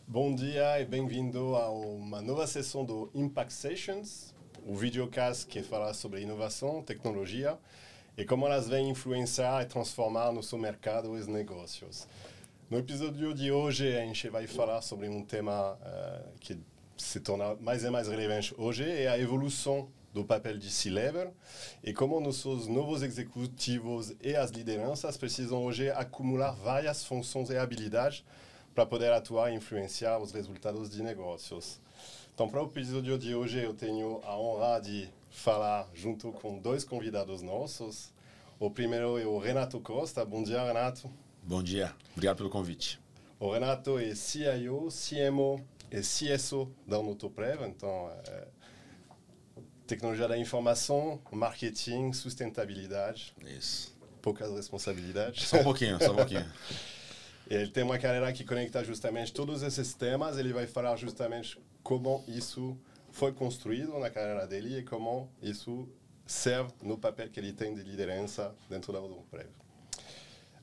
Bom dia e bem-vindo a uma nova sessão do Impact Sessions, o videocast que fala sobre inovação, tecnologia e como elas vêm influenciar e transformar nosso mercado e os negócios. No episódio de hoje, a gente vai falar sobre um tema que se torna mais e mais relevante hoje, é a evolução do papel de C-Level e como nossos novos executivos e as lideranças precisam hoje acumular várias funções e habilidades para poder atuar e influenciar os resultados de negócios. Então, para o episódio de hoje, eu tenho a honra de falar junto com dois convidados nossos. O primeiro é o Renato Costa. Bom dia, Renato. Bom dia. Obrigado pelo convite. O Renato é CIO, CMO e CSO da Odontoprev. Então, tecnologia da informação, marketing, sustentabilidade. Isso. Poucas responsabilidades. Só um pouquinho, só um pouquinho. Ele tem uma carreira que conecta justamente todos esses temas. Ele vai falar justamente como isso foi construído na carreira dele e como isso serve no papel que ele tem de liderança dentro da Odontoprev.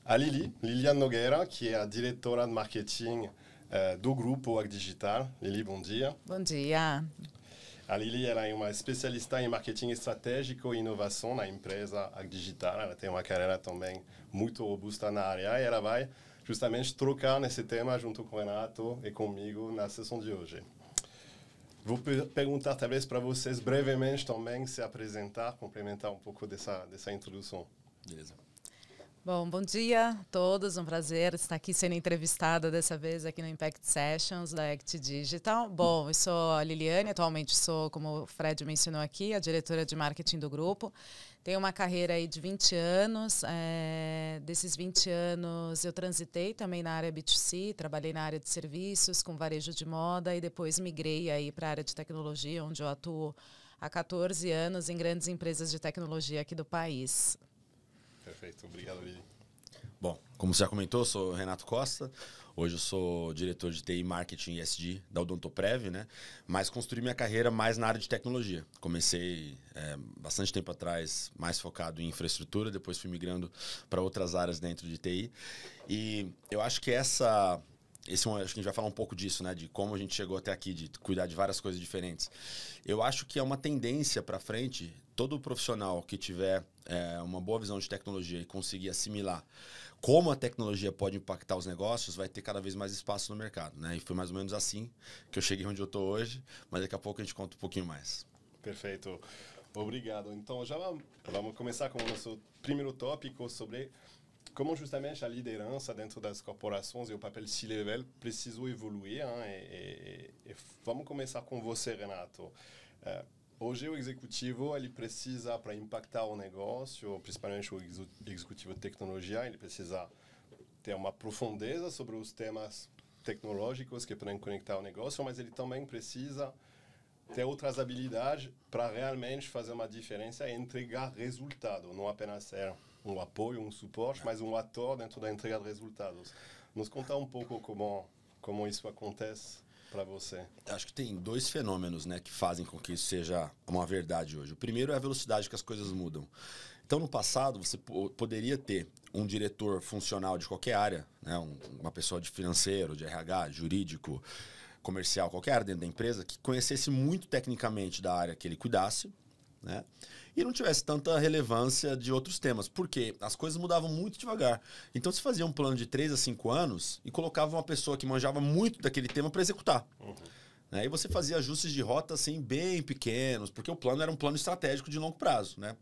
A Liliane Nogueira, que é a diretora de marketing do grupo Ag Digital. Lili, bom dia. Bom dia. A Lili ela é uma especialista em marketing estratégico e inovação na empresa Ag Digital. Ela tem uma carreira também muito robusta na área e ela vai justamente trocar nesse tema junto com o Renato e comigo na sessão de hoje. Vou perguntar talvez para vocês brevemente também se apresentar, complementar um pouco dessa introdução. Beleza. Bom dia a todos, um prazer estar aqui sendo entrevistada dessa vez aqui no Impact Sessions da Act Digital. Bom, eu sou a Liliane, atualmente sou, como o Fred mencionou aqui, a diretora de marketing do grupo. Tenho uma carreira aí de 20 anos, desses 20 anos eu transitei também na área B2C, trabalhei na área de serviços, com varejo de moda e depois migrei aí para a área de tecnologia, onde eu atuo há 14 anos em grandes empresas de tecnologia aqui do país. Perfeito, obrigado, Lili. Bom, como você já comentou, eu sou Renato Costa. Hoje eu sou diretor de TI, Marketing e ESG da Odontoprev, né? Mas construí minha carreira mais na área de tecnologia. Comecei bastante tempo atrás, mais focado em infraestrutura, depois fui migrando para outras áreas dentro de TI. E eu acho que acho que a gente vai falar um pouco disso, né? De como a gente chegou até aqui, de cuidar de várias coisas diferentes. Eu acho que é uma tendência para frente, todo profissional que tiver uma boa visão de tecnologia e conseguir assimilar como a tecnologia pode impactar os negócios, vai ter cada vez mais espaço no mercado, né? E foi mais ou menos assim que eu cheguei onde eu estou hoje, mas daqui a pouco a gente conta um pouquinho mais. Perfeito. Obrigado. Então, já vamos começar com o nosso primeiro tópico sobre como justamente a liderança dentro das corporações e o papel C-Level precisam evoluir. E vamos começar com você, Renato. Hoje o executivo ele precisa, para impactar o negócio, principalmente o executivo de tecnologia, ele precisa ter uma profundeza sobre os temas tecnológicos que podem conectar o negócio, mas ele também precisa ter outras habilidades para realmente fazer uma diferença e entregar resultado, não apenas ser um apoio, um suporte, mas um ator dentro da entrega de resultados. Nos conta um pouco como isso acontece para você. Acho que tem dois fenômenos, né, que fazem com que isso seja uma verdade hoje. O primeiro é a velocidade que as coisas mudam. Então, no passado, você poderia ter um diretor funcional de qualquer área, né, uma pessoa de financeiro, de RH, jurídico, comercial, qualquer área dentro da empresa, que conhecesse muito tecnicamente da área que ele cuidasse, né, e não tivesse tanta relevância de outros temas, porque as coisas mudavam muito devagar. Então, se fazia um plano de 3 a 5 anos e colocava uma pessoa que manjava muito daquele tema para executar. Uhum. Né? E você fazia ajustes de rota assim, bem pequenos, porque o plano era um plano estratégico de longo prazo. Né?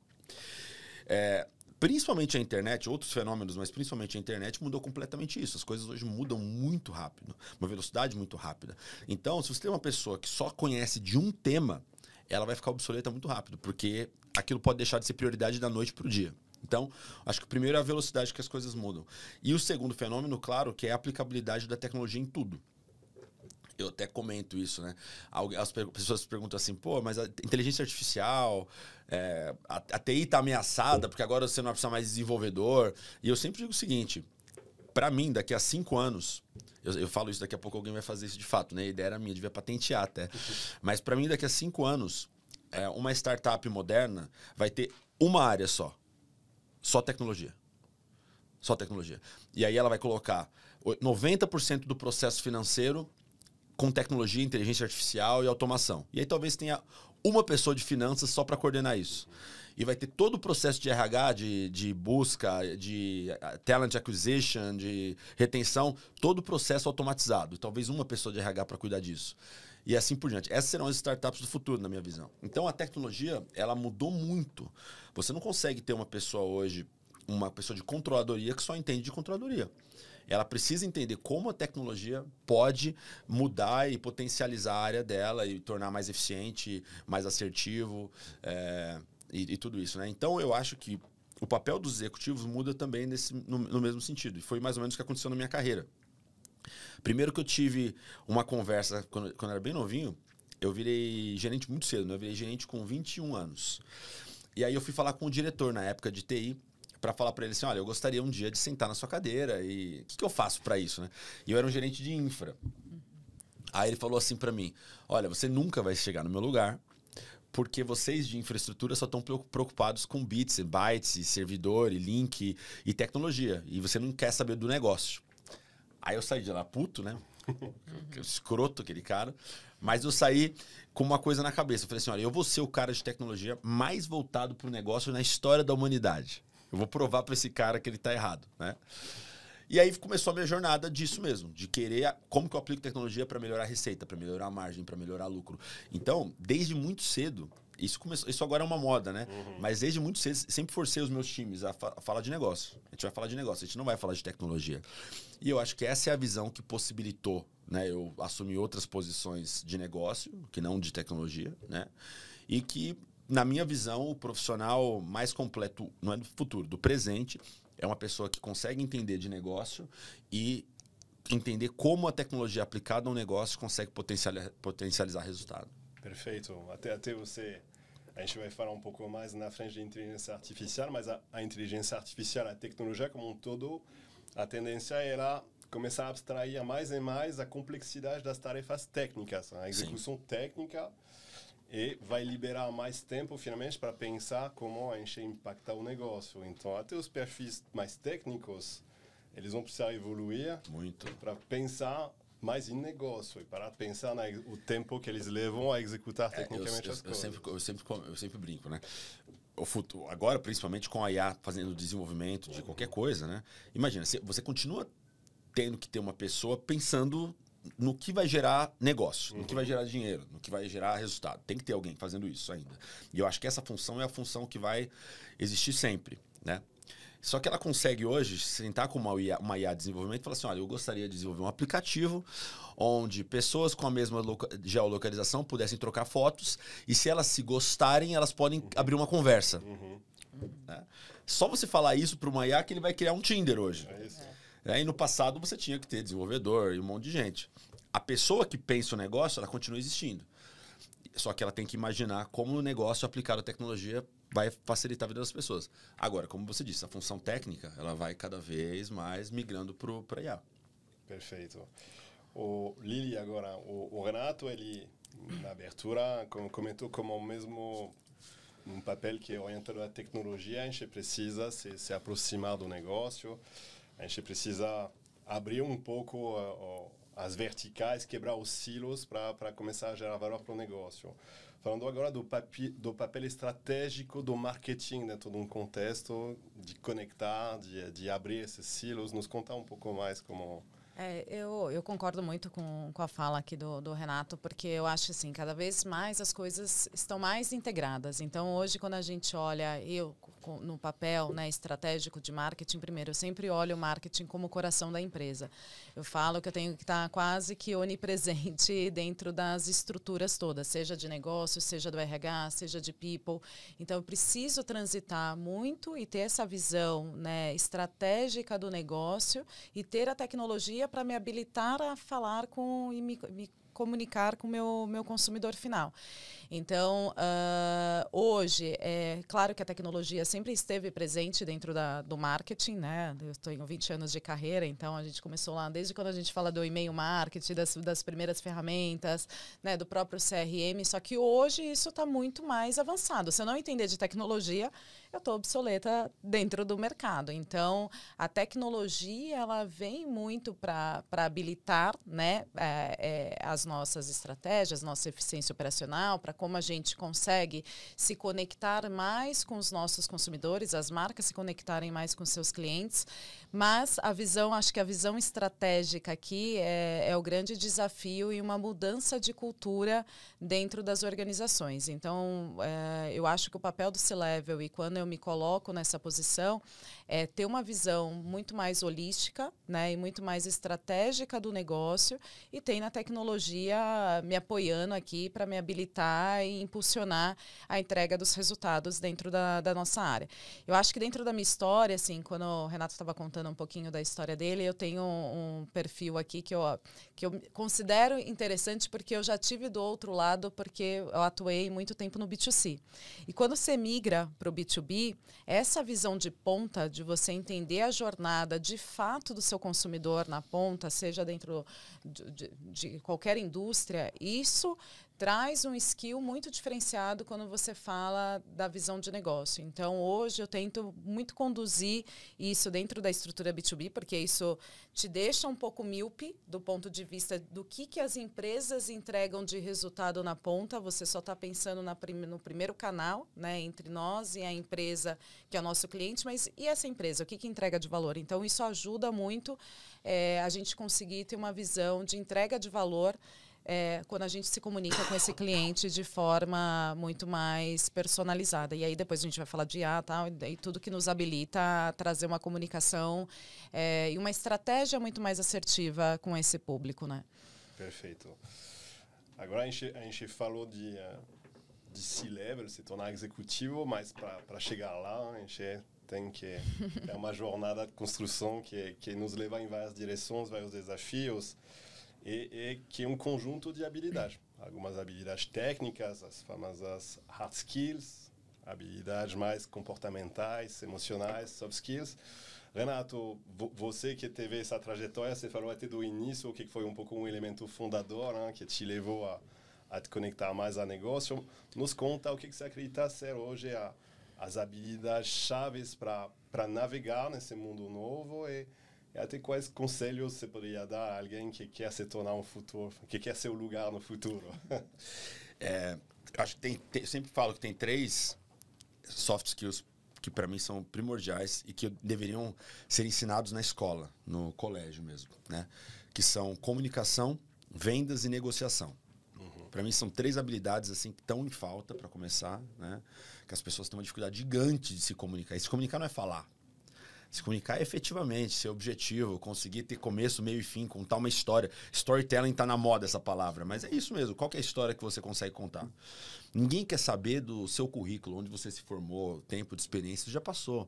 Principalmente a internet, outros fenômenos, mas principalmente a internet mudou completamente isso. As coisas hoje mudam muito rápido, uma velocidade muito rápida. Então, se você tem uma pessoa que só conhece de um tema, ela vai ficar obsoleta muito rápido, porque aquilo pode deixar de ser prioridade da noite para o dia. Então, acho que o primeiro é a velocidade que as coisas mudam. E o segundo fenômeno, claro, que é a aplicabilidade da tecnologia em tudo. Eu até comento isso, né? As pessoas perguntam assim, pô, mas a inteligência artificial, a TI está ameaçada porque agora você não vai precisar mais de desenvolvedor. E eu sempre digo o seguinte, para mim, daqui a 5 anos, eu falo isso, daqui a pouco alguém vai fazer isso de fato, né? A ideia era minha, devia patentear até. Mas para mim, daqui a 5 anos, uma startup moderna vai ter uma área só tecnologia. Só tecnologia. E aí ela vai colocar 90% do processo financeiro com tecnologia, inteligência artificial e automação. E aí talvez tenha uma pessoa de finanças só para coordenar isso. E vai ter todo o processo de RH, de busca, de talent acquisition, de retenção, todo o processo automatizado. E talvez uma pessoa de RH para cuidar disso. E assim por diante. Essas serão as startups do futuro, na minha visão. Então, a tecnologia, ela mudou muito. Você não consegue ter uma pessoa hoje, uma pessoa de controladoria que só entende de controladoria. Ela precisa entender como a tecnologia pode mudar e potencializar a área dela e tornar mais eficiente, mais assertivo e tudo isso, né? Então, eu acho que o papel dos executivos muda também no mesmo sentido. E foi mais ou menos o que aconteceu na minha carreira. Primeiro que eu tive uma conversa, quando eu era bem novinho, eu virei gerente muito cedo, né? Eu virei gerente com 21 anos. E aí eu fui falar com o diretor, na época de TI, para falar para ele assim, olha, eu gostaria um dia de sentar na sua cadeira e o que eu faço para isso, né? E eu era um gerente de infra. Aí ele falou assim para mim, olha, você nunca vai chegar no meu lugar porque vocês de infraestrutura só estão preocupados com bits, bytes, e servidor, e link e tecnologia. E você não quer saber do negócio. Aí eu saí de lá puto, né? Escroto aquele cara. Mas eu saí com uma coisa na cabeça. Eu falei assim, olha, eu vou ser o cara de tecnologia mais voltado para o negócio na história da humanidade. Eu vou provar para esse cara que ele está errado, né? E aí começou a minha jornada disso mesmo, de querer como que eu aplico tecnologia para melhorar a receita, para melhorar a margem, para melhorar o lucro. Então, desde muito cedo, isso agora é uma moda, né? Mas desde muito cedo, sempre forcei os meus times a falar de negócio. A gente vai falar de negócio, a gente não vai falar de tecnologia. E eu acho que essa é a visão que possibilitou, né, eu assumir outras posições de negócio, que não de tecnologia, né? E que, na minha visão, o profissional mais completo, não é do futuro, do presente, é uma pessoa que consegue entender de negócio e entender como a tecnologia aplicada ao negócio consegue potencializar resultado. Perfeito. Até você... A gente vai falar um pouco mais na frente de inteligência artificial, mas a inteligência artificial, a tecnologia como um todo, a tendência é ela começar a abstrair mais e mais a complexidade das tarefas técnicas, a execução técnica, e vai liberar mais tempo, finalmente, para pensar como a gente impacta o negócio. Então, até os perfis mais técnicos, eles vão precisar evoluir muito para pensar mais em negócio e para pensar o tempo que eles levam a executar tecnicamente as coisas. Eu sempre brinco, né? O futuro, agora, principalmente com a IA fazendo desenvolvimento de qualquer coisa, né? Imagina, você continua tendo que ter uma pessoa pensando no que vai gerar negócio, no que vai gerar dinheiro, no que vai gerar resultado. Tem que ter alguém fazendo isso ainda. E eu acho que essa função é a função que vai existir sempre, né? Só que ela consegue hoje sentar com uma IA de desenvolvimento e falar assim, olha, eu gostaria de desenvolver um aplicativo onde pessoas com a mesma geolocalização pudessem trocar fotos e se elas se gostarem, elas podem abrir uma conversa. Né? Só você falar isso para uma IA que ele vai criar um Tinder hoje. É isso. E no passado você tinha que ter desenvolvedor e um monte de gente. A pessoa que pensa o negócio, ela continua existindo. Só que ela tem que imaginar como o negócio aplicado à tecnologia vai facilitar a vida das pessoas. Agora, como você disse, a função técnica, ela vai cada vez mais migrando para IA. Perfeito. O Lili, agora, o Renato, ele, na abertura, comentou como mesmo um papel que é orientado à tecnologia, a gente precisa se aproximar do negócio, a gente precisa abrir um pouco as verticais, quebrar os silos para começar a gerar valor para o negócio. Falando agora do papel estratégico do marketing dentro de um contexto de conectar, de abrir esses silos, nos contar um pouco mais como... Eu concordo muito com a fala aqui do Renato, porque eu acho assim, cada vez mais as coisas estão mais integradas. Então, hoje, quando a gente olha, no papel, né, estratégico de marketing, primeiro, eu sempre olho o marketing como o coração da empresa. Eu falo que eu tenho que estar quase que onipresente dentro das estruturas todas, seja de negócio, seja do RH, seja de people. Então, eu preciso transitar muito e ter essa visão, né, estratégica do negócio e ter a tecnologia para me habilitar a falar e me comunicar com o meu consumidor final. Então, hoje, é claro que a tecnologia sempre esteve presente dentro do marketing, né? Eu tenho 20 anos de carreira, então a gente começou lá desde quando a gente fala do e-mail marketing, das primeiras ferramentas, né? Do próprio CRM, só que hoje isso está muito mais avançado. Se eu não entender de tecnologia, eu estou obsoleta dentro do mercado. Então, a tecnologia ela vem muito para habilitar, né, as nossas estratégias, nossa eficiência operacional, para como a gente consegue se conectar mais com os nossos consumidores, as marcas se conectarem mais com seus clientes. Mas acho que a visão estratégica aqui é o grande desafio e uma mudança de cultura dentro das organizações. Então, eu acho que o papel do C-Level, e quando eu me coloco nessa posição, é ter uma visão muito mais holística, né, e muito mais estratégica do negócio, e tem na tecnologia me apoiando aqui para me habilitar e impulsionar a entrega dos resultados dentro da nossa área. Eu acho que dentro da minha história, assim, quando o Renato estava contando um pouquinho da história dele, eu tenho um perfil aqui que eu considero interessante porque eu já tive do outro lado, porque eu atuei muito tempo no B2C. E quando você migra para o B2B, essa visão de ponta, de você entender a jornada de fato do seu consumidor na ponta, seja dentro de qualquer indústria, isso traz um skill muito diferenciado quando você fala da visão de negócio. Então, hoje eu tento muito conduzir isso dentro da estrutura B2B, porque isso te deixa um pouco míope do ponto de vista do que as empresas entregam de resultado na ponta. Você só está pensando no primeiro canal, né, entre nós e a empresa, que é o nosso cliente, mas e essa empresa? O que entrega de valor? Então, isso ajuda muito a gente conseguir ter uma visão de entrega de valor quando a gente se comunica com esse cliente de forma muito mais personalizada. E aí depois a gente vai falar de IA e tudo que nos habilita a trazer uma comunicação e uma estratégia muito mais assertiva com esse público, né? Perfeito. Agora a gente falou de C-Level, se tornar executivo, mas para chegar lá, a gente tem que... É uma jornada de construção que nos leva em várias direções, vários desafios, e que é um conjunto de habilidades. Algumas habilidades técnicas, as famosas hard skills, habilidades mais comportamentais, emocionais, soft skills. Renato, você que teve essa trajetória, você falou até do início, o que foi um pouco um elemento fundador, né, que te levou a te conectar mais ao negócio. Nos conta o que você acredita ser hoje as habilidades chaves para navegar nesse mundo novo e até quais conselhos você poderia dar a alguém que quer se tornar um futuro, que quer seu lugar no futuro? Acho que sempre falo que tem 3 soft skills que para mim são primordiais e que deveriam ser ensinados na escola, no colégio mesmo, né? Que são comunicação, vendas e negociação. Para mim são 3 habilidades assim que estão em falta para começar, né? Que as pessoas têm uma dificuldade gigante de se comunicar. E se comunicar não é falar. Se comunicar é efetivamente, ser objetivo, conseguir ter começo, meio e fim, contar uma história. Storytelling está na moda essa palavra, mas é isso mesmo. Qual que é a história que você consegue contar? Ninguém quer saber do seu currículo, onde você se formou, tempo de experiência, já passou.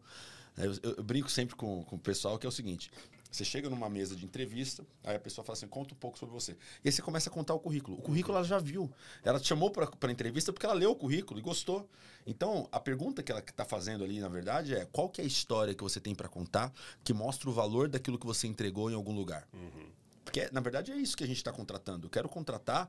Eu brinco sempre com o pessoal que é o seguinte: você chega numa mesa de entrevista, aí a pessoa fala assim, conta um pouco sobre você. E aí você começa a contar o currículo. O currículo ela já viu. Ela te chamou para a entrevista porque ela leu o currículo e gostou. Então, a pergunta que ela está fazendo ali, na verdade, é qual que é a história que você tem para contar que mostra o valor daquilo que você entregou em algum lugar. Porque, na verdade, é isso que a gente está contratando. Eu quero contratar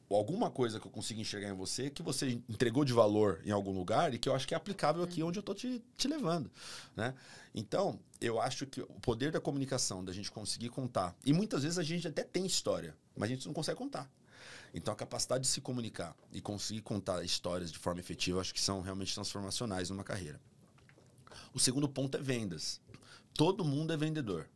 alguma coisa que eu consiga enxergar em você, que você entregou de valor em algum lugar e que eu acho que é aplicável aqui onde eu estou te levando, né? Então, eu acho que o poder da comunicação, da gente conseguir contar, e muitas vezes a gente até tem história, mas a gente não consegue contar. Então, a capacidade de se comunicar e conseguir contar histórias de forma efetiva, eu acho que são realmente transformacionais numa carreira. O segundo ponto é vendas. Todo mundo é vendedor.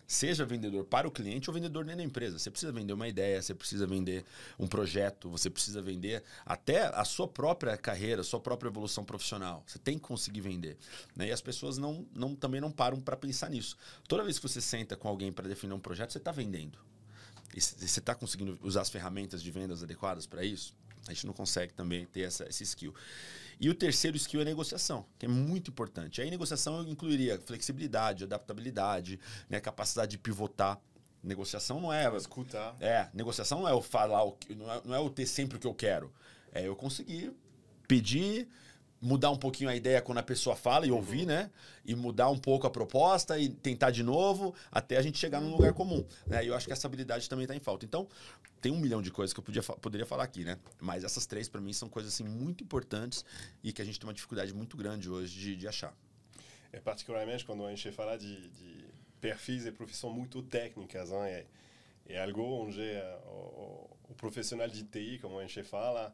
Seja vendedor para o cliente ou vendedor dentro da empresa. Você precisa vender uma ideia, você precisa vender um projeto, você precisa vender até a sua própria carreira, a sua própria evolução profissional. Você tem que conseguir vender, né? E as pessoas também não param para pensar nisso. Toda vez que você senta com alguém para definir um projeto, você está vendendo. E você está conseguindo usar as ferramentas de vendas adequadas para isso? A gente não consegue também ter esse skill. E o terceiro skill é negociação, que é muito importante. Aí a negociação incluiria flexibilidade, adaptabilidade, né, capacidade de pivotar. Negociação não é... Escutar. Negociação não é eu falar, não é eu ter sempre o que eu quero. É eu conseguir pedir, mudar um pouquinho a ideia quando a pessoa fala e ouvir, né? E mudar um pouco a proposta e tentar de novo até a gente chegar num lugar comum, né? E eu acho que essa habilidade também está em falta. Então, tem 1 milhão de coisas que eu poderia falar aqui, né? Mas essas 3, para mim, são coisas assim, muito importantes e que a gente tem uma dificuldade muito grande hoje de achar. Particularmente quando a gente fala de perfis e profissões muito técnicas, né? É algo onde o profissional de TI, como a gente fala,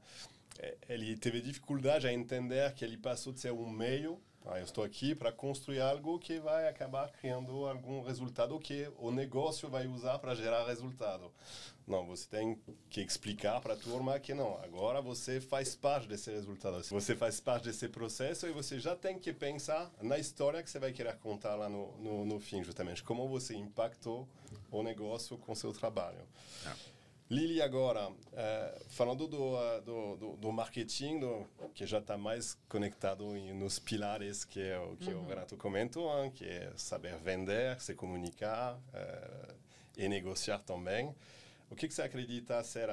ele teve dificuldade a entender que ele passou de ser um meio. Eu estou aqui para construir algo que vai acabar criando algum resultado que o negócio vai usar para gerar resultado. Não, você tem que explicar para a turma que não, agora você faz parte desse resultado. Você faz parte desse processo e você já tem que pensar na história que você vai querer contar lá no fim, justamente. Como você impactou o negócio com seu trabalho. Lili, agora, falando do marketing, que já está mais conectado nos pilares que o Renato comentou, que é saber vender, se comunicar e negociar também. O que você acredita ser,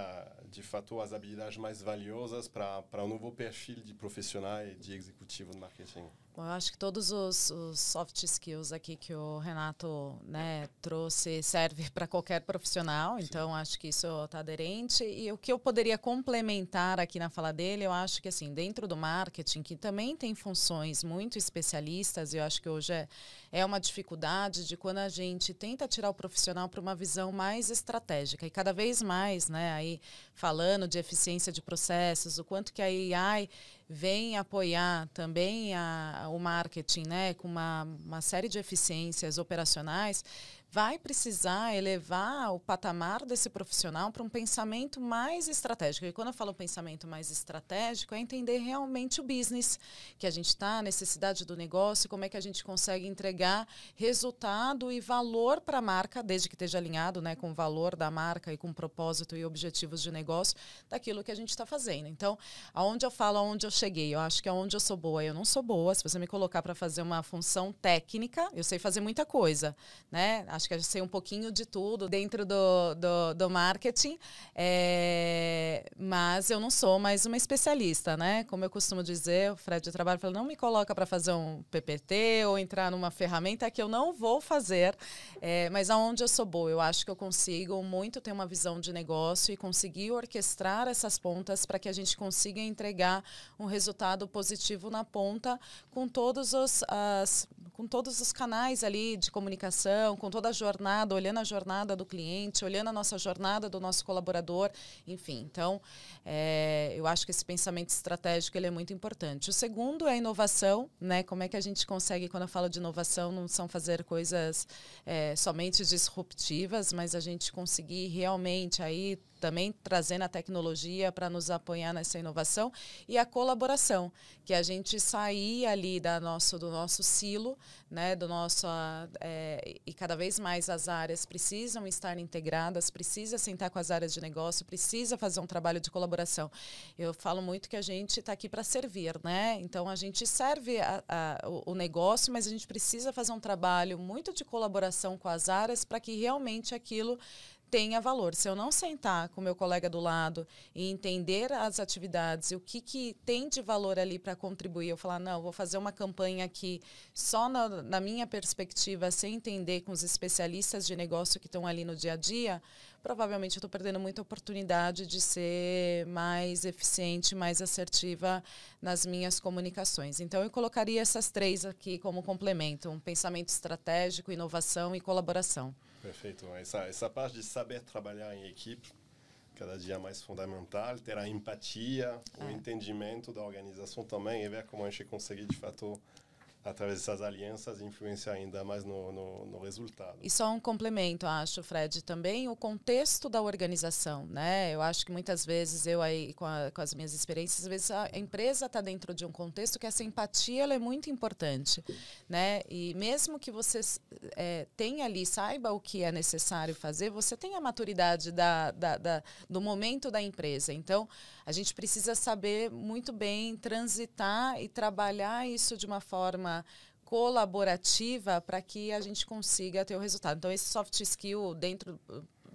de fato, as habilidades mais valiosas para um novo perfil de profissional e de executivo de marketing? Bom, eu acho que todos os soft skills aqui que o Renato, né, trouxe serve para qualquer profissional, então acho que isso está aderente. E o que eu poderia complementar aqui na fala dele, eu acho que assim, dentro do marketing, que também tem funções muito especialistas, e eu acho que hoje é uma dificuldade de quando a gente tenta tirar o profissional para uma visão mais estratégica. E cada vez mais, né, aí falando de eficiência de processos, o quanto que a AI vem apoiar também o marketing, né, com uma série de eficiências operacionais, vai precisar elevar o patamar desse profissional para um pensamento mais estratégico. E quando eu falo pensamento mais estratégico, é entender realmente o business que a gente está, a necessidade do negócio, como é que a gente consegue entregar resultado e valor para a marca, desde que esteja alinhado, né, com o valor da marca e com o propósito e objetivos de negócio daquilo que a gente está fazendo. Então, aonde eu falo, aonde eu cheguei, eu acho que aonde eu sou boa, eu não sou boa. Se você me colocar para fazer uma função técnica, eu sei fazer muita coisa, né? Acho que eu sei um pouquinho de tudo dentro do marketing, mas eu não sou mais uma especialista, né? Como eu costumo dizer, o Fred de trabalho fala, não me coloca para fazer um PPT ou entrar numa ferramenta que eu não vou fazer, mas aonde eu sou boa, eu acho que eu consigo muito ter uma visão de negócio e conseguir orquestrar essas pontas para que a gente consiga entregar um resultado positivo na ponta com todos os canais ali de comunicação, com toda a jornada, olhando a jornada do cliente, olhando a nossa jornada do nosso colaborador, enfim. Então, eu acho que esse pensamento estratégico ele é muito importante. O segundo é a inovação, né? Como é que a gente consegue, quando eu falo de inovação, não são fazer coisas somente disruptivas, mas a gente conseguir realmente aí também trazendo a tecnologia para nos apoiar nessa inovação e a colaboração, que a gente sair ali do nosso silo, né, e cada vez mais as áreas precisam estar integradas, precisa sentar com as áreas de negócio, precisa fazer um trabalho de colaboração. Eu falo muito que a gente está aqui para servir, né? Então a gente serve o negócio, mas a gente precisa fazer um trabalho muito de colaboração com as áreas para que realmente aquilo tenha valor. Se eu não sentar com o meu colega do lado e entender as atividades e o que tem de valor ali para contribuir, eu falar, não, vou fazer uma campanha aqui só na minha perspectiva, sem entender com os especialistas de negócio que estão ali no dia a dia, provavelmente eu estou perdendo muita oportunidade de ser mais eficiente, mais assertiva nas minhas comunicações. Então, eu colocaria essas 3 aqui como complemento, um pensamento estratégico, inovação e colaboração. Perfeito. Essa parte de saber trabalhar em equipe, cada dia mais fundamental, ter a empatia, o entendimento da organização também, e ver como a gente consegue, de fato, através dessas alianças, influenciar ainda mais no resultado. E só um complemento, acho, Fred, também o contexto da organização, né? Eu acho que muitas vezes, eu aí com as minhas experiências, às vezes a empresa está dentro de um contexto que essa empatia ela é muito importante, né? E mesmo que você tenha ali, saiba o que é necessário fazer, você tem a maturidade do momento da empresa. Então, a gente precisa saber muito bem transitar e trabalhar isso de uma forma colaborativa para que a gente consiga ter o resultado. Então, esse soft skill dentro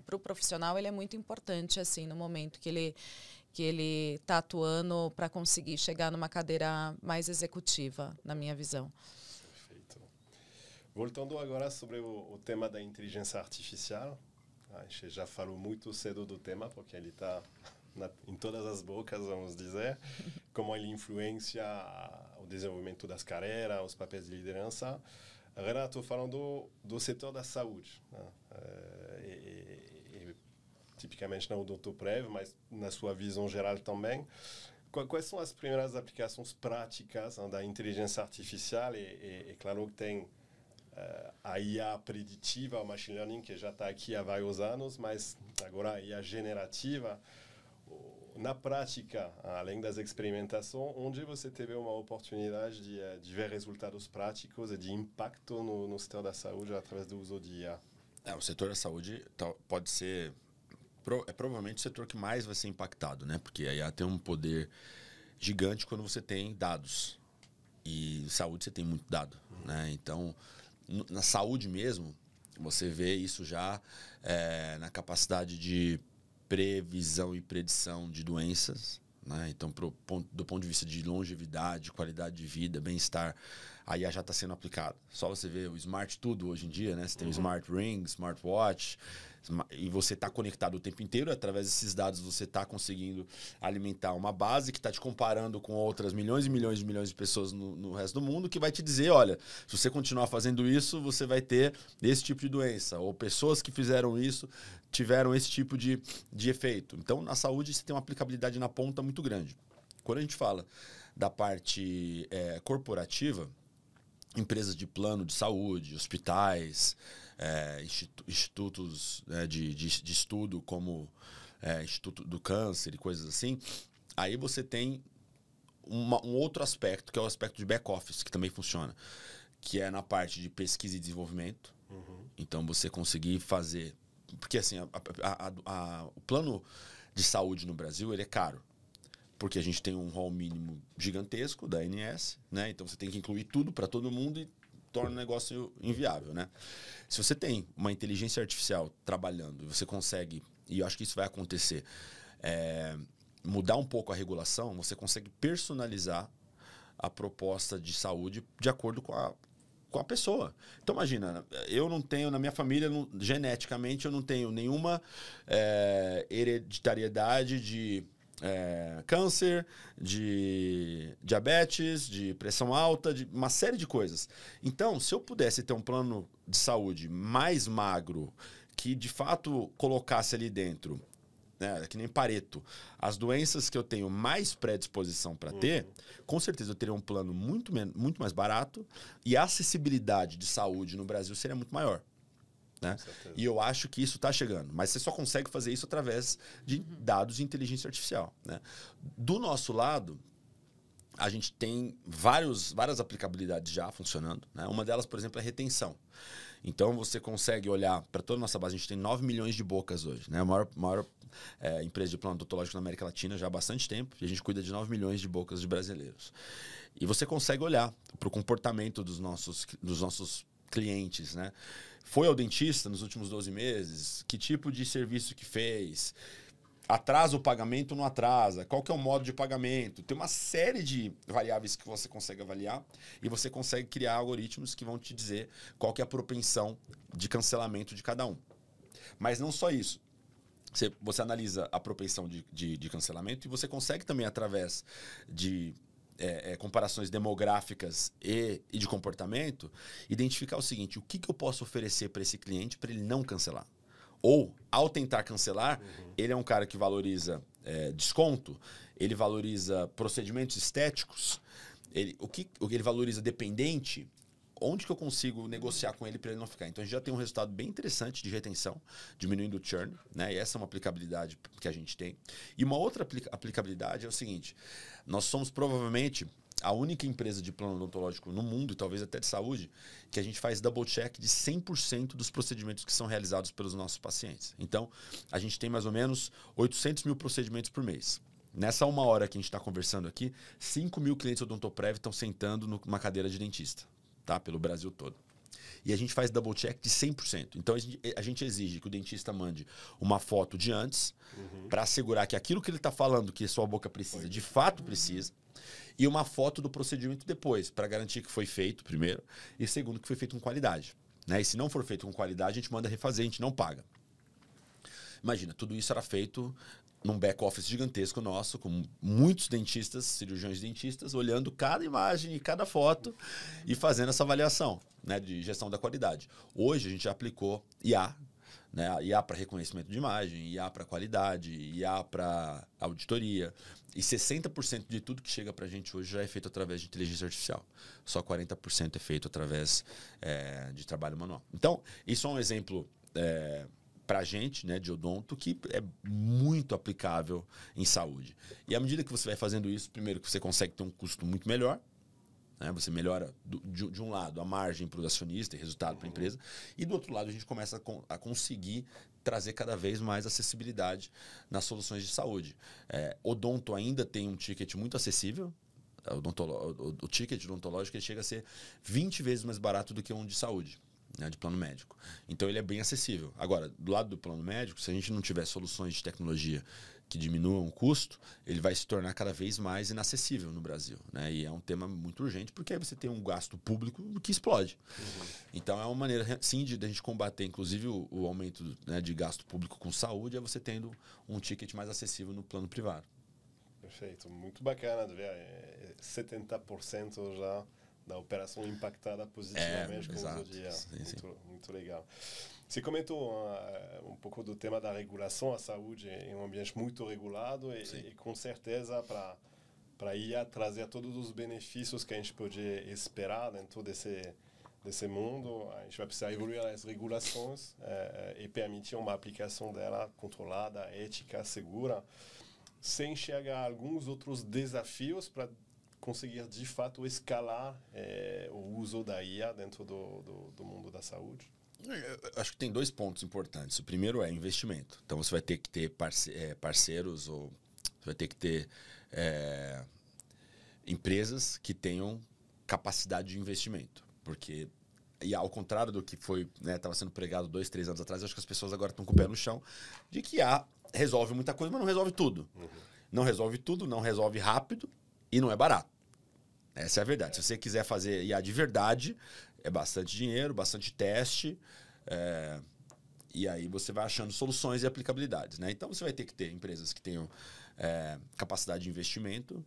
para o profissional ele é muito importante assim no momento que que ele está atuando para conseguir chegar numa cadeira mais executiva, na minha visão. Perfeito. Voltando agora sobre o tema da inteligência artificial, a gente já falou muito cedo do tema, porque ele está em todas as bocas, vamos dizer, como ele influencia o desenvolvimento das carreiras, os papéis de liderança. Renato, falando do setor da saúde, né? Tipicamente não o Dr. Prev, mas na sua visão geral também, quais são as primeiras aplicações práticas, né, da inteligência artificial? E claro que tem a IA preditiva, o machine learning, que já está aqui há vários anos, mas agora a IA generativa. Na prática, além das experimentações, onde você teve uma oportunidade de ver resultados práticos e de impacto no setor da saúde através do uso de IA? O setor da saúde pode ser... É provavelmente o setor que mais vai ser impactado, né? Porque a IA tem um poder gigante quando você tem dados. E saúde você tem muito dado, né? Então, na saúde mesmo, você vê isso já na capacidade de previsão e predição de doenças, né? Então, do ponto de vista de longevidade, qualidade de vida, bem-estar, a IA já está sendo aplicada. Só você ver o Smart Tudo hoje em dia, né? Você tem o Smart Ring, Smartwatch, e você está conectado o tempo inteiro. Através desses dados, você está conseguindo alimentar uma base que está te comparando com outras milhões e milhões de pessoas no resto do mundo, que vai te dizer, olha, se você continuar fazendo isso, você vai ter esse tipo de doença. Ou pessoas que fizeram isso tiveram esse tipo de efeito. Então, na saúde, você tem uma aplicabilidade na ponta muito grande. Quando a gente fala da parte corporativa, empresas de plano de saúde, hospitais, institutos, né, de estudo como Instituto do Câncer e coisas assim, aí você tem um outro aspecto, que é o aspecto de back-office, que também funciona, que é na parte de pesquisa e desenvolvimento. Então, você conseguir fazer... Porque assim, o plano de saúde no Brasil ele é caro. Porque a gente tem um rol mínimo gigantesco da ANS, né? Então você tem que incluir tudo para todo mundo e torna o negócio inviável, né? Se você tem uma inteligência artificial trabalhando, você consegue, e eu acho que isso vai acontecer, mudar um pouco a regulação, você consegue personalizar a proposta de saúde de acordo com a pessoa. Então, imagina, eu não tenho, na minha família, geneticamente, eu não tenho nenhuma hereditariedade de câncer, de diabetes, de pressão alta, de uma série de coisas. Então, se eu pudesse ter um plano de saúde mais magro, que de fato colocasse ali dentro, né, que nem Pareto, as doenças que eu tenho mais predisposição para ter, com certeza eu teria um plano muito mais barato e a acessibilidade de saúde no Brasil seria muito maior. Né? E eu acho que isso está chegando. Mas você só consegue fazer isso através de dados de inteligência artificial. Né? Do nosso lado, a gente tem várias aplicabilidades já funcionando. Né? Uma delas, por exemplo, é retenção. Então, você consegue olhar para toda a nossa base. A gente tem 9 milhões de bocas hoje. Né? A maior empresa de plano odontológico na América Latina já há bastante tempo. E a gente cuida de 9 milhões de bocas de brasileiros. E você consegue olhar para o comportamento dos nossos clientes, né? Foi ao dentista nos últimos 12 meses? Que tipo de serviço que fez? Atrasa o pagamento ou não atrasa? Qual que é o modo de pagamento? Tem uma série de variáveis que você consegue avaliar e você consegue criar algoritmos que vão te dizer qual que é a propensão de cancelamento de cada um. Mas não só isso. Você analisa a propensão de cancelamento e você consegue também, através de comparações demográficas e de comportamento, identificar o seguinte: o que eu posso oferecer para esse cliente para ele não cancelar? Ou, ao tentar cancelar, ele é um cara que valoriza desconto, ele valoriza procedimentos estéticos, o que ele valoriza dependente, onde que eu consigo negociar com ele para ele não ficar? Então, a gente já tem um resultado bem interessante de retenção, diminuindo o churn, né? E essa é uma aplicabilidade que a gente tem. E uma outra aplicabilidade é o seguinte: nós somos provavelmente a única empresa de plano odontológico no mundo, e talvez até de saúde, que a gente faz double check de 100% dos procedimentos que são realizados pelos nossos pacientes. Então, a gente tem mais ou menos 800 mil procedimentos por mês. Nessa 1 hora que a gente está conversando aqui, 5 mil clientes Odontoprev estão sentando numa cadeira de dentista, tá? Pelo Brasil todo. e a gente faz double check de 100%. Então a gente exige que o dentista mande uma foto de antes, para assegurar que aquilo que ele está falando que a sua boca precisa, de fato precisa, e uma foto do procedimento depois, para garantir que foi feito, primeiro, e segundo, que foi feito com qualidade. Né? E se não for feito com qualidade, a gente manda refazer, a gente não paga. Imagina, tudo isso era feito num back-office gigantesco nosso, com muitos dentistas, cirurgiões dentistas, olhando cada imagem e cada foto e fazendo essa avaliação, né, de gestão da qualidade. Hoje a gente já aplicou IA, né, IA para reconhecimento de imagem, IA para qualidade, IA para auditoria. E 60% de tudo que chega para a gente hoje já é feito através de inteligência artificial. Só 40% é feito através de trabalho manual. Então, isso é um exemplo para a gente, né, de odonto, que é muito aplicável em saúde. E à medida que você vai fazendo isso, primeiro que você consegue ter um custo muito melhor, né, você melhora de um lado a margem para o acionista e resultado para a empresa, e do outro lado a gente começa a conseguir trazer cada vez mais acessibilidade nas soluções de saúde. Odonto ainda tem um ticket muito acessível. O ticket odontológico ele chega a ser 20 vezes mais barato do que um de saúde, né, de plano médico. Então ele é bem acessível. Agora, do lado do plano médico, se a gente não tiver soluções de tecnologia que diminuam o custo, ele vai se tornar cada vez mais inacessível no Brasil, né? E é um tema muito urgente, porque aí você tem um gasto público que explode. Então é uma maneira, sim, de a gente combater, inclusive, o aumento, né, de gasto público com saúde, é você tendo um ticket mais acessível no plano privado. Perfeito, muito bacana de ver 70% já da operação impactada positivamente com os ODA. Muito legal. Você comentou um pouco do tema da regulação. A saúde é um ambiente muito regulado e com certeza para IA trazer todos os benefícios que a gente pode esperar dentro desse mundo, a gente vai precisar evoluir as regulações e permitir uma aplicação dela controlada, ética, segura. Você enxerga alguns outros desafios para conseguir, de fato, escalar o uso da IA dentro do mundo da saúde? Eu acho que tem 2 pontos importantes. O primeiro é investimento. Então, você vai ter que ter parceiros ou você vai ter que ter empresas que tenham capacidade de investimento. Porque, e ao contrário do que foi, né, estava sendo pregado 2, 3 anos atrás, eu acho que as pessoas agora estão com o pé no chão de que IA resolve muita coisa, mas não resolve tudo. Não resolve tudo, não resolve rápido e não é barato. Essa é a verdade. Se você quiser fazer IA de verdade, é bastante dinheiro, bastante teste, e aí você vai achando soluções e aplicabilidades, né? Então você vai ter que ter empresas que tenham capacidade de investimento,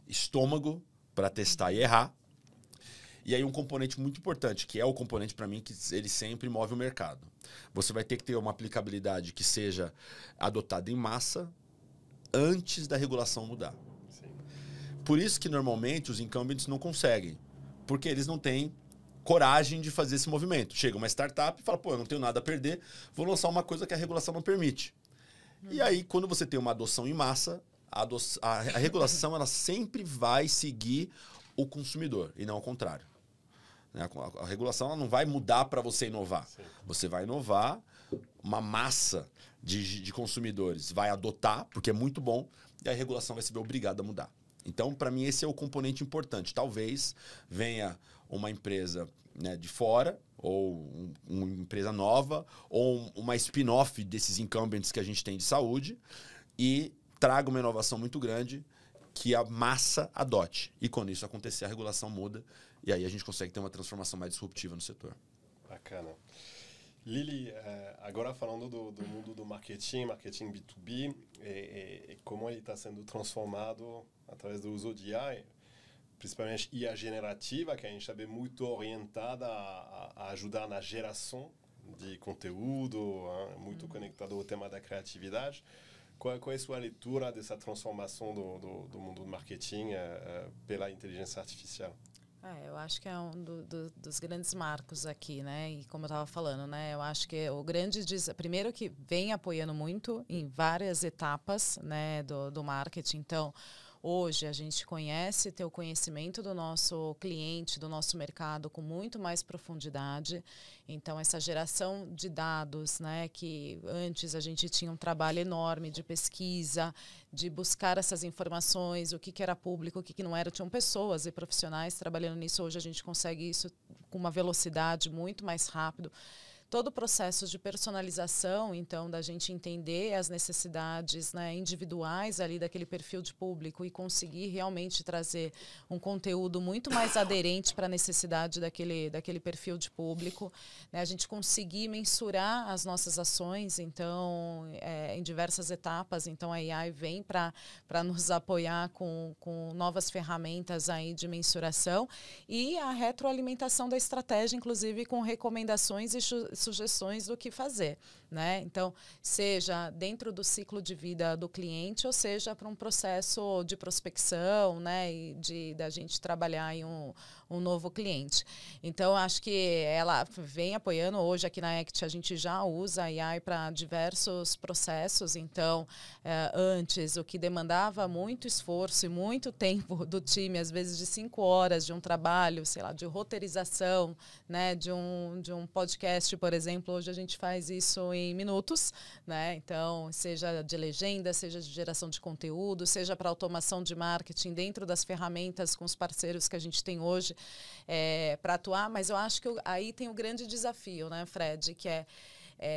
estômago para testar e errar. E aí um componente muito importante, que é o componente para mim que ele sempre move o mercado. Você vai ter que ter uma aplicabilidade que seja adotada em massa antes da regulação mudar. Sim. Por isso que normalmente os incumbents não conseguem, porque eles não têm coragem de fazer esse movimento. Chega uma startup e fala, pô, eu não tenho nada a perder, vou lançar uma coisa que a regulação não permite. E aí, quando você tem uma adoção em massa, a regulação ela sempre vai seguir o consumidor, e não ao contrário. A regulação ela não vai mudar para você inovar. Sim. Você vai inovar, uma massa de consumidores vai adotar, porque é muito bom, e a regulação vai se ver obrigada a mudar. Então, para mim, esse é o componente importante. Talvez venha uma empresa, né, de fora, ou uma empresa nova, ou uma spin-off desses incumbents que a gente tem de saúde, e traga uma inovação muito grande que a massa adote. E quando isso acontecer, a regulação muda, e aí a gente consegue ter uma transformação mais disruptiva no setor. Bacana. Lili, agora falando do mundo do marketing B2B, e como ele está sendo transformado através do uso de IA, principalmente IA generativa, que a gente sabe muito orientada a ajudar na geração de conteúdo, muito conectado ao tema da criatividade. Qual é a sua leitura dessa transformação do mundo do marketing pela inteligência artificial? Eu acho que é um dos grandes marcos aqui, né? E como eu estava falando, né? Eu acho que o grande... Primeiro que vem apoiando muito em várias etapas, né, do marketing. Então, Hoje a gente conhece, tem o conhecimento do nosso cliente, do nosso mercado com muito mais profundidade. Então, essa geração de dados, né, que antes a gente tinha um trabalho enorme de pesquisa, de buscar essas informações, o que era público, o que não era. Tinham pessoas e profissionais trabalhando nisso. Hoje a gente consegue isso com uma velocidade muito mais rápido. Todo o processo de personalização, então, da gente entender as necessidades, né, individuais ali daquele perfil de público e conseguir realmente trazer um conteúdo muito mais aderente para a necessidade daquele perfil de público. Né, a gente conseguir mensurar as nossas ações, então, em diversas etapas. Então, a AI vem para nos apoiar com novas ferramentas aí de mensuração e a retroalimentação da estratégia, inclusive com recomendações e sugestões do que fazer, né? Então, seja dentro do ciclo de vida do cliente ou seja para um processo de prospecção, né? E da gente trabalhar em um novo cliente. Então, acho que ela vem apoiando. Hoje aqui na Act a gente já usa a AI para diversos processos. Então, antes, o que demandava muito esforço e muito tempo do time, às vezes de 5 horas de um trabalho, sei lá, de roteirização, né? De um podcast, por exemplo, hoje a gente faz isso em minutos, né? Então, seja de legenda, seja de geração de conteúdo, seja para automação de marketing dentro das ferramentas com os parceiros que a gente tem hoje para atuar. Mas eu acho que aí tem o grande desafio, né, Fred, que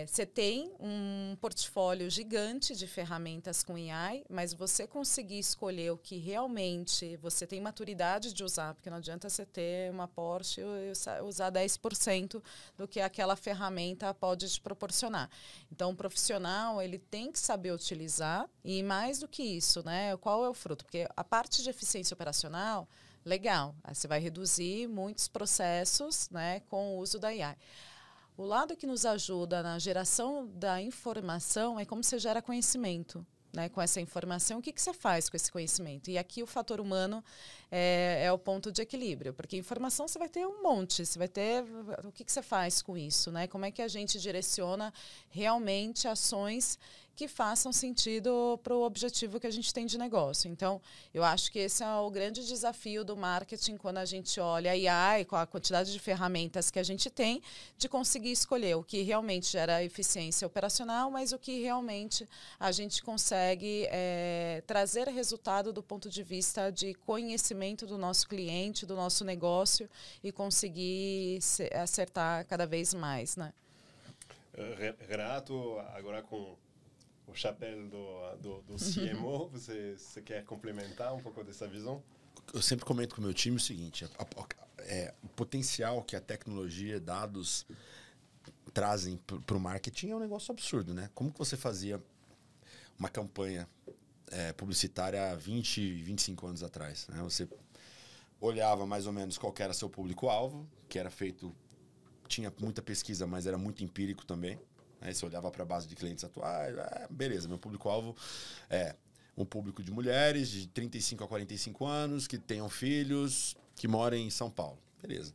você tem um portfólio gigante de ferramentas com AI, mas você conseguir escolher o que realmente você tem maturidade de usar, porque não adianta você ter uma Porsche e usar 10% do que aquela ferramenta pode te proporcionar. Então, o profissional, ele tem que saber utilizar e mais do que isso, né? Qual é o fruto? Porque a parte de eficiência operacional, legal, aí você vai reduzir muitos processos, né, com o uso da AI. O lado que nos ajuda na geração da informação é como você gera conhecimento, né? Com essa informação, o que você faz com esse conhecimento? E aqui o fator humano é o ponto de equilíbrio, porque informação você vai ter um monte, você vai ter o que você faz com isso, né? Como é que a gente direciona realmente ações que façam sentido para o objetivo que a gente tem de negócio. Então, eu acho que esse é o grande desafio do marketing quando a gente olha a AI, com a quantidade de ferramentas que a gente tem, de conseguir escolher o que realmente gera eficiência operacional, mas o que realmente a gente consegue trazer resultado do ponto de vista de conhecimento do nosso cliente, do nosso negócio e conseguir acertar cada vez mais, né? Renato, agora com o chapéu do CMO, você quer complementar um pouco dessa visão? Eu sempre comento com o meu time o seguinte, o potencial que a tecnologia, dados trazem para o marketing é um negócio absurdo, né? Como que você fazia uma campanha publicitária há 20, 25 anos atrás, né? Você olhava mais ou menos qual que era seu público-alvo, que era feito, tinha muita pesquisa, mas era muito empírico também. Aí você olhava para a base de clientes atuais, beleza, meu público-alvo é um público de mulheres de 35 a 45 anos, que tenham filhos, que moram em São Paulo. Beleza.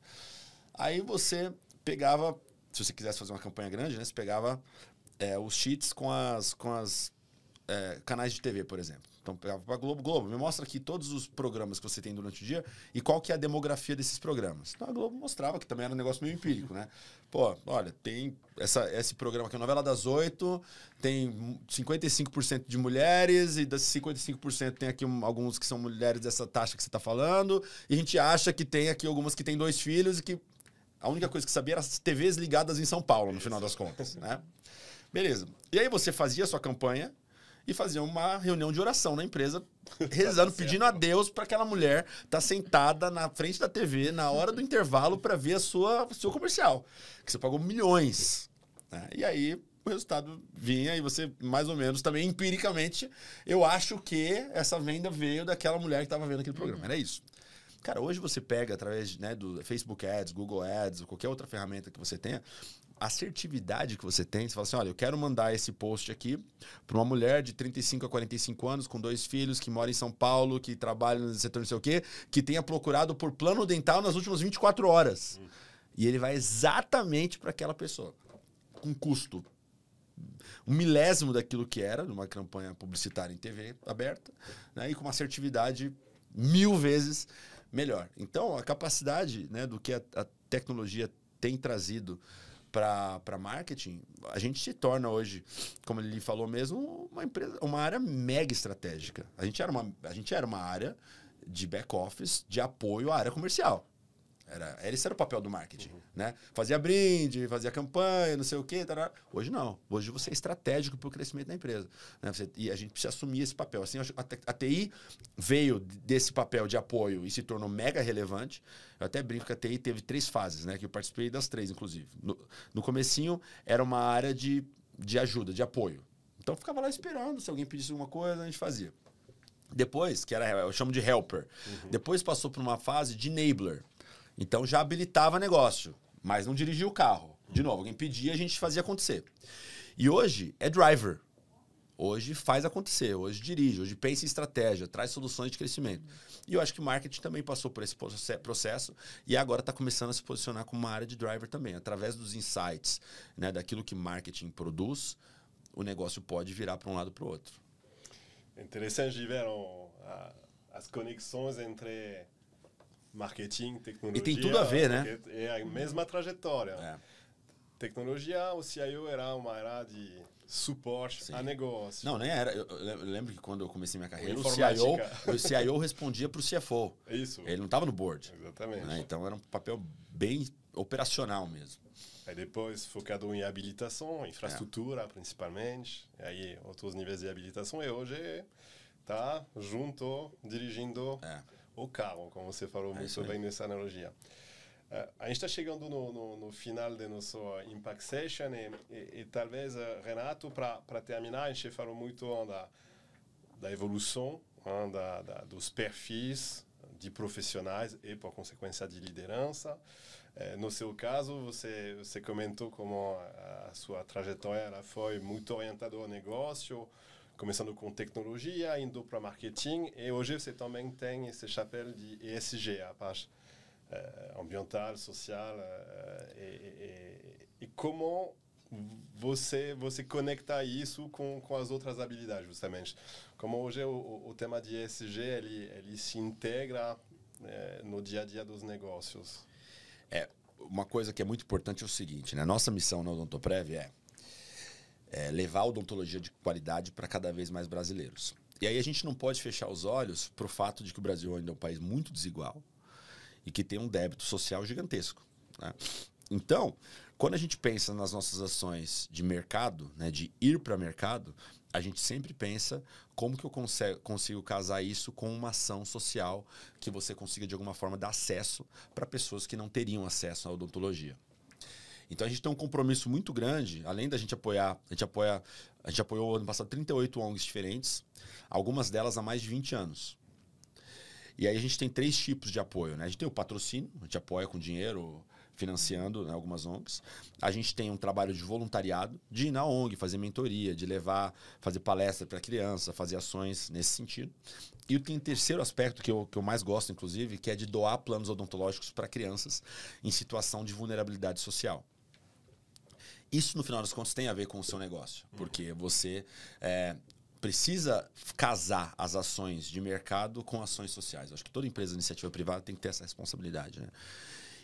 Aí você pegava, se você quisesse fazer uma campanha grande, né, você pegava os sheets com as canais de TV, por exemplo. Então, pegava para Globo, me mostra aqui todos os programas que você tem durante o dia e qual que é a demografia desses programas. Então, a Globo mostrava que também era um negócio meio empírico, né? Pô, olha, tem esse programa aqui, a Novela das 8, tem 55% de mulheres e desses 55% tem aqui alguns que são mulheres dessa taxa que você está falando e a gente acha que tem aqui algumas que têm 2 filhos e que a única coisa que sabia era as TVs ligadas em São Paulo, no final das contas, né? Beleza. E aí você fazia a sua campanha e fazia uma reunião de oração na empresa, rezando, pedindo a Deus para aquela mulher estar sentada na frente da TV na hora do intervalo para ver seu comercial, que você pagou milhões. Né? E aí o resultado vinha e você, mais ou menos, também empiricamente, eu acho que essa venda veio daquela mulher que estava vendo aquele programa. Era isso. Cara, hoje você pega através, né, do Facebook Ads, Google Ads, ou qualquer outra ferramenta que você tenha, a assertividade que você tem, você fala assim, olha, eu quero mandar esse post aqui para uma mulher de 35 a 45 anos, com 2 filhos, que mora em São Paulo, que trabalha no setor não sei o quê, que tenha procurado por plano dental nas últimas 24 horas. E ele vai exatamente para aquela pessoa, com custo um milésimo daquilo que era numa campanha publicitária em TV aberta, né, e com uma assertividade 1000 vezes melhor. Então, a capacidade, né, do que a tecnologia tem trazido para marketing, a gente se torna hoje, como ele falou mesmo, uma área mega estratégica. A gente era uma área de back-office, de apoio à área comercial. Esse era o papel do marketing, né? Fazia brinde, fazia campanha, não sei o quê. Tarará. Hoje não. Hoje você é estratégico para o crescimento da empresa, né? E a gente precisa assumir esse papel. Assim, a TI veio desse papel de apoio e se tornou mega relevante. Eu até brinco que a TI teve 3 fases, né? Que eu participei das 3, inclusive. No comecinho, era uma área de ajuda, de apoio. Então, eu ficava lá esperando. Se alguém pedisse alguma coisa, a gente fazia. Depois, eu chamo de helper. Depois passou por uma fase de enabler. Então já habilitava negócio, mas não dirigia o carro. De novo, alguém pedia, a gente fazia acontecer. E hoje é driver. Hoje faz acontecer, hoje dirige, hoje pensa em estratégia, traz soluções de crescimento. E eu acho que o marketing também passou por esse processo e agora está começando a se posicionar como uma área de driver também. Através dos insights, né, daquilo que marketing produz, o negócio pode virar para um lado para o outro. Interessante de ver as conexões entre marketing, tecnologia. E tem tudo a ver, né? É a mesma trajetória. É. Tecnologia, o CIO era uma área de suporte a negócio. Não, nem era. Eu lembro que quando eu comecei minha carreira, o CIO respondia para o CFO. Isso. Ele não estava no board. Exatamente. Né? Então era um papel bem operacional mesmo. Aí depois focado em habilitação, infraestrutura principalmente, e aí outros níveis de habilitação, e hoje está junto, dirigindo o carro, como você falou muito bem nessa analogia. A gente está chegando no final do nosso Impact Session e talvez, Renato, para terminar, a gente falou muito da evolução, dos perfis de profissionais e, por consequência, de liderança. No seu caso, você comentou como a sua trajetória ela foi muito orientada ao negócio, começando com tecnologia, indo para marketing, e hoje você também tem esse chapéu de ESG, a parte ambiental, social, e como você conecta isso com as outras habilidades, justamente. Como hoje o tema de ESG ele se integra no dia a dia dos negócios. Uma coisa que é muito importante é o seguinte, né? Nossa missão na Odontoprev é levar a odontologia de qualidade para cada vez mais brasileiros. E aí a gente não pode fechar os olhos para o fato de que o Brasil ainda é um país muito desigual e que tem um débito social gigantesco, né? Então, quando a gente pensa nas nossas ações de mercado, né, de ir para mercado, a gente sempre pensa como que eu consigo casar isso com uma ação social que você consiga, de alguma forma, dar acesso para pessoas que não teriam acesso à odontologia. Então, a gente tem um compromisso muito grande, além da gente apoiar, a gente apoiou ano passado 38 ONGs diferentes, algumas delas há mais de 20 anos. E aí a gente tem 3 tipos de apoio, né? A gente tem o patrocínio, a gente apoia com dinheiro, financiando, né, algumas ONGs. A gente tem um trabalho de voluntariado, de ir na ONG, fazer mentoria, de fazer palestra para criança, fazer ações nesse sentido. E tem um terceiro aspecto que eu mais gosto, inclusive, que é de doar planos odontológicos para crianças em situação de vulnerabilidade social. Isso, no final das contas, tem a ver com o seu negócio, porque você precisa casar as ações de mercado com ações sociais. Eu acho que toda empresa de iniciativa privada tem que ter essa responsabilidade, né?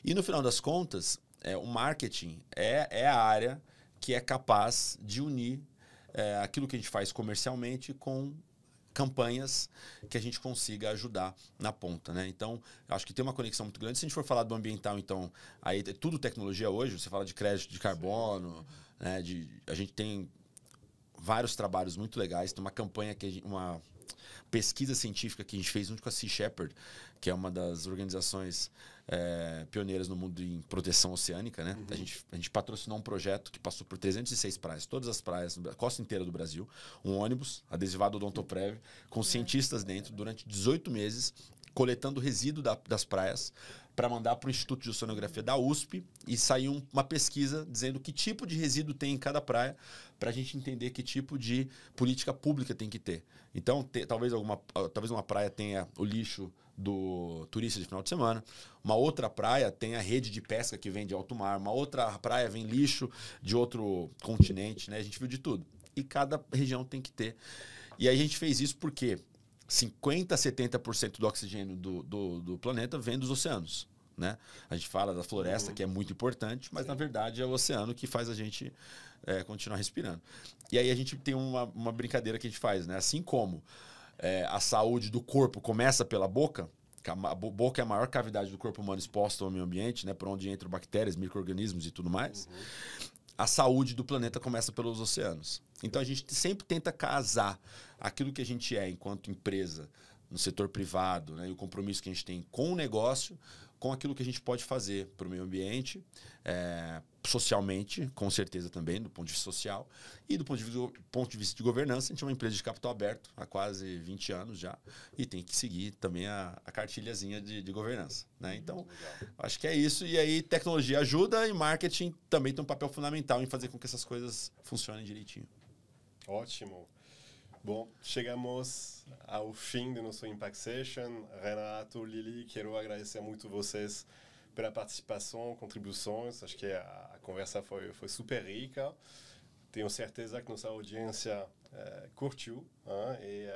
E, no final das contas, o marketing é a área que é capaz de unir aquilo que a gente faz comercialmente com campanhas que a gente consiga ajudar na ponta, né? Então, acho que tem uma conexão muito grande. Se a gente for falar do ambiental, então, aí é tudo tecnologia hoje. Você fala de crédito de carbono, né? A gente tem vários trabalhos muito legais. Tem uma campanha, uma pesquisa científica que a gente fez junto com a Sea Shepherd, que é uma das organizações pioneiras no mundo em proteção oceânica, né? A gente patrocinou um projeto que passou por 306 praias, todas as praias, a costa inteira do Brasil, um ônibus adesivado Odontoprev, com cientistas dentro, durante 18 meses, coletando resíduo das praias para mandar para o Instituto de Oceanografia da USP e saiu uma pesquisa dizendo que tipo de resíduo tem em cada praia para a gente entender que tipo de política pública tem que ter. Então, talvez uma praia tenha o lixo do turista de final de semana. Uma outra praia tem a rede de pesca que vem de alto mar. Uma outra praia vem lixo de outro continente, né? A gente viu de tudo. E cada região tem que ter. E aí a gente fez isso porque 50% a 70% do oxigênio do planeta vem dos oceanos, né? A gente fala da floresta, que é muito importante, mas na verdade é o oceano que faz a gente continuar respirando. E aí a gente tem uma brincadeira que a gente faz, né? Assim como a saúde do corpo começa pela boca, a boca é a maior cavidade do corpo humano exposta ao meio ambiente, né? Por onde entram bactérias, micro-organismos e tudo mais. A saúde do planeta começa pelos oceanos. Então a gente sempre tenta casar aquilo que a gente é enquanto empresa, no setor privado, né? E o compromisso que a gente tem com o negócio, com aquilo que a gente pode fazer para o meio ambiente, socialmente, com certeza também, do ponto de vista social, e do ponto de vista de governança. A gente é uma empresa de capital aberto há quase 20 anos já, e tem que seguir também a cartilhazinha de governança, né? Então, acho que é isso. E aí, tecnologia ajuda e marketing também tem um papel fundamental em fazer com que essas coisas funcionem direitinho. Ótimo. Bom, chegamos ao fim do nosso Impact Session. Renato, Lili, quero agradecer muito vocês pela participação, contribuições. Acho que a conversa foi super rica. Tenho certeza que nossa audiência curtiu. E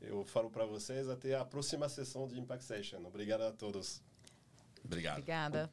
eu falo para vocês até a próxima sessão de Impact Session. Obrigado a todos. Obrigado. Obrigada.